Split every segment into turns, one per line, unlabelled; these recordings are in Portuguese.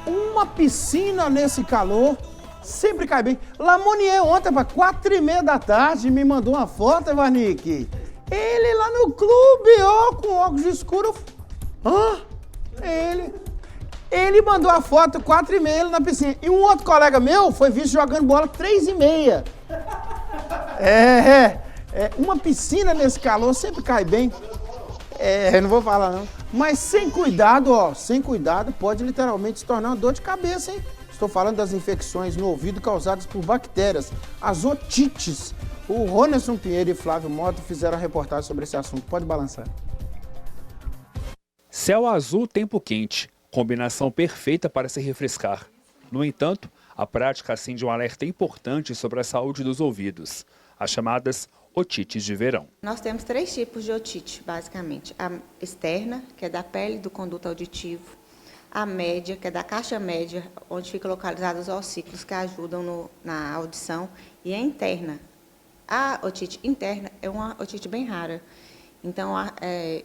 Uma piscina nesse calor sempre cai bem. Lamonier ontem, para 4h30 da tarde, me mandou uma foto, Evanique. Ele lá no clube, ó, com óculos escuros. Ele mandou a foto 4h30 ele na piscina. E um outro colega meu foi visto jogando bola 3h30. Uma piscina nesse calor sempre cai bem. Não vou falar não. Mas sem cuidado, pode literalmente se tornar uma dor de cabeça, hein? Estou falando das infecções no ouvido causadas por bactérias, as otites. O Ronerson Pinheiro e Flávio Mota fizeram a reportagem sobre esse assunto. Pode balançar.
Céu azul, tempo quente. Combinação perfeita para se refrescar. No entanto, a prática acende um alerta importante sobre a saúde dos ouvidos, as chamadas otites de verão.
Nós temos 3 tipos de otite, basicamente. A externa, que é da pele do conduto auditivo. A média, que é da caixa média, onde ficam localizados os ossículos que ajudam na audição. E a interna. A otite interna é uma otite bem rara. Então,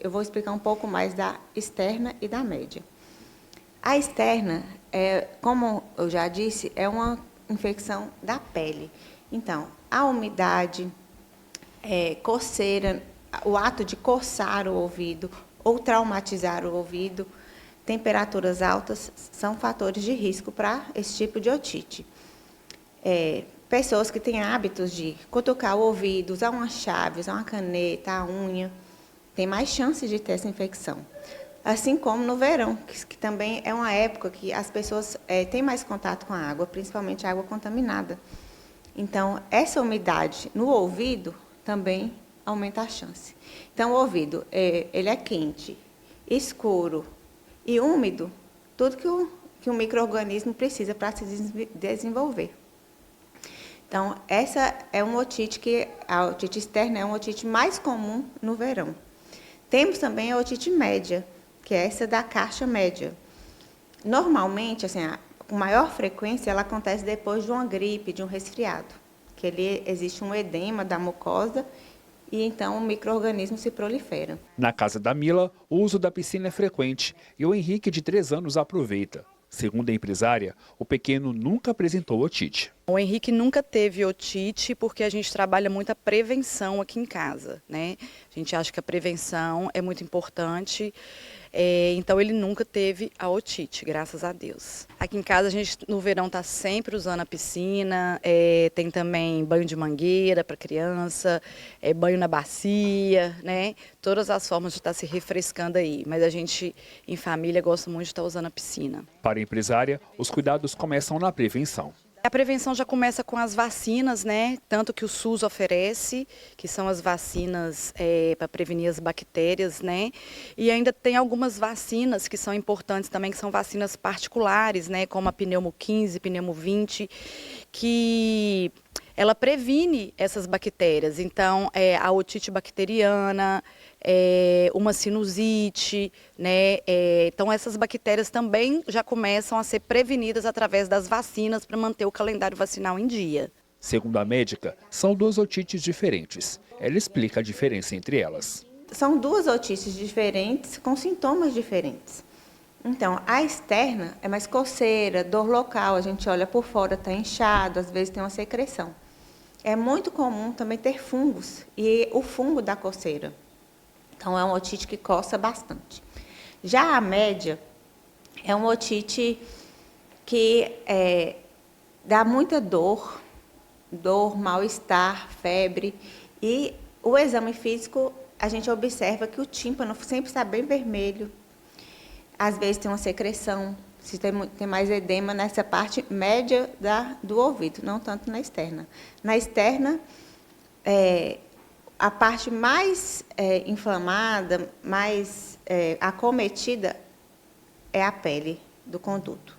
eu vou explicar um pouco mais da externa e da média. A externa, como eu já disse, é uma infecção da pele. Então, a umidade, coceira, o ato de coçar o ouvido ou traumatizar o ouvido, temperaturas altas são fatores de risco para esse tipo de otite. Pessoas que têm hábitos de cutucar o ouvido, usar uma chave, usar uma caneta, a unha, têm mais chances de ter essa infecção. Assim como no verão, que também é uma época que as pessoas têm mais contato com a água, principalmente a água contaminada. Então, essa umidade no ouvido também aumenta a chance. Então, o ouvido, ele é quente, escuro e úmido, tudo que o micro-organismo precisa para se desenvolver. Então, essa é uma otite a otite externa é uma otite mais comum no verão. Temos também a otite média, que é essa da caixa média. Normalmente, assim, com maior frequência, ela acontece depois de uma gripe, de um resfriado, que existe um edema da mucosa e então o micro-organismo se prolifera.
Na casa da Mila, o uso da piscina é frequente e o Henrique, de 3 anos, aproveita. Segundo a empresária, o pequeno nunca apresentou otite.
O Henrique nunca teve otite porque a gente trabalha muito a prevenção aqui em casa, né? A gente acha que a prevenção é muito importante, então ele nunca teve a otite, graças a Deus. Aqui em casa a gente no verão está sempre usando a piscina, tem também banho de mangueira para criança, banho na bacia, né? Todas as formas de estar se refrescando aí, mas a gente em família gosta muito de estar usando a piscina.
Para a empresária, os cuidados começam na prevenção.
A prevenção já começa com as vacinas, né? Tanto que o SUS oferece, que são as vacinas para prevenir as bactérias, né? E ainda tem algumas vacinas que são importantes também, que são vacinas particulares, né? Como a Pneumo 15, Pneumo 20, que ela previne essas bactérias. Então, a otite bacteriana, uma sinusite, né? Então essas bactérias também já começam a ser prevenidas através das vacinas para manter o calendário vacinal em dia.
Segundo a médica, são 2 otites diferentes. Ela explica a diferença entre elas.
São 2 otites diferentes com sintomas diferentes. Então, a externa é mais coceira, dor local, a gente olha por fora, está inchado, às vezes tem uma secreção. É muito comum também ter fungos e o fungo dá coceira. Então, é uma otite que coça bastante. Já a média é uma otite que dá muita dor, mal-estar, febre. E o exame físico, a gente observa que o tímpano sempre está bem vermelho. Às vezes tem uma secreção, se tem mais edema nessa parte média do ouvido, não tanto na externa. Na externa, a parte mais inflamada, mais acometida, é a pele do conduto.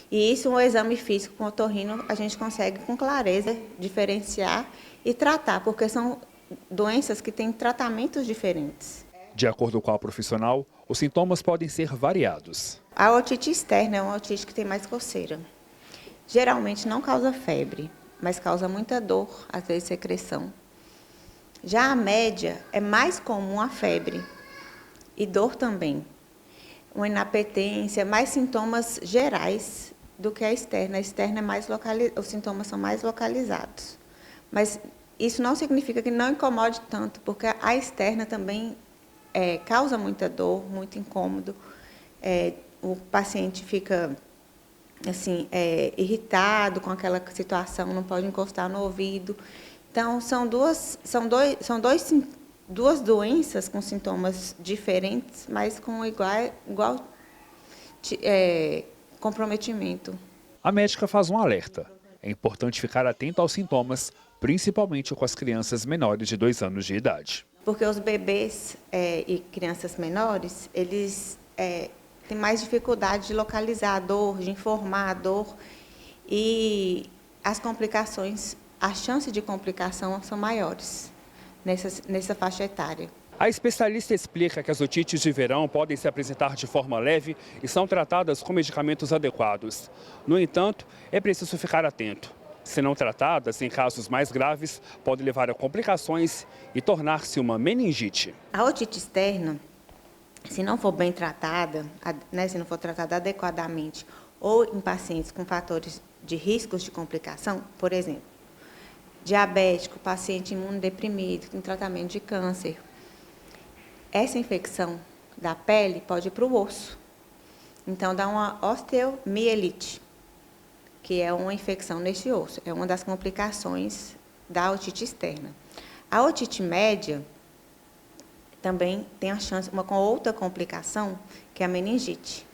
E isso, um exame físico com otorrino, a gente consegue com clareza diferenciar e tratar, porque são doenças que têm tratamentos diferentes.
De acordo com a profissional, os sintomas podem ser variados.
A otite externa é uma otite que tem mais coceira. Geralmente não causa febre, mas causa muita dor, às vezes secreção. Já a média é mais comum a febre e dor também. uma inapetência, mais sintomas gerais do que a externa. A externa é mais os sintomas são mais localizados. Mas isso não significa que não incomode tanto, porque a externa também causa muita dor, muito incômodo. O paciente fica assim, irritado com aquela situação, não pode encostar no ouvido. Então, são duas doenças com sintomas diferentes, mas com igual comprometimento.
A médica faz um alerta. É importante ficar atento aos sintomas, principalmente com as crianças menores de 2 anos de idade.
Porque os bebês e crianças menores, eles têm mais dificuldade de localizar a dor, de informar a dor, e as complicações, a chance de complicação são maiores nessa faixa etária.
A especialista explica que as otites de verão podem se apresentar de forma leve e são tratadas com medicamentos adequados. No entanto, é preciso ficar atento. Se não tratadas, em casos mais graves, pode levar a complicações e tornar-se uma meningite.
A otite externa, se não for bem tratada, se não for tratada adequadamente, ou em pacientes com fatores de riscos de complicação, por exemplo, diabético, paciente imunodeprimido, com tratamento de câncer, essa infecção da pele pode ir para o osso. Então, dá uma osteomielite, que é uma infecção neste osso. É uma das complicações da otite externa. A otite média também tem a chance, com outra complicação, que é a meningite.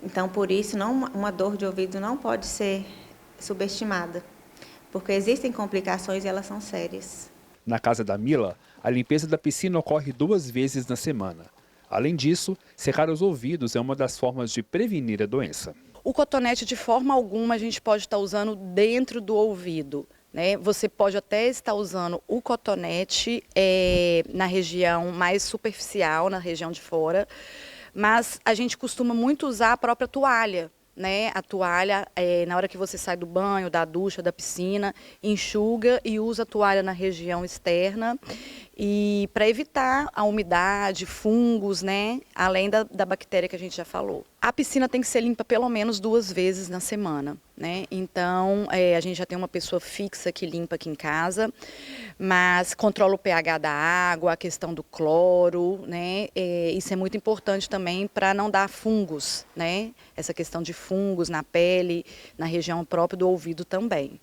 Então, por isso, uma dor de ouvido não pode ser subestimada, porque existem complicações e elas são sérias.
Na casa da Mila, a limpeza da piscina ocorre 2 vezes na semana. Além disso, secar os ouvidos é uma das formas de prevenir a doença.
O cotonete, de forma alguma, a gente pode estar usando dentro do ouvido, né? Você pode até estar usando o cotonete na região mais superficial, na região de fora, mas a gente costuma muito usar a própria toalha, né? A toalha, na hora que você sai do banho, da ducha, da piscina, enxuga e usa a toalha na região externa, e para evitar a umidade, fungos, né? Além da bactéria que a gente já falou. A piscina tem que ser limpa pelo menos 2 vezes na semana, né? Então, a gente já tem uma pessoa fixa que limpa aqui em casa, mas controla o pH da água, a questão do cloro, né? Isso é muito importante também para não dar fungos, né? Essa questão de fungos na pele, na região própria do ouvido também.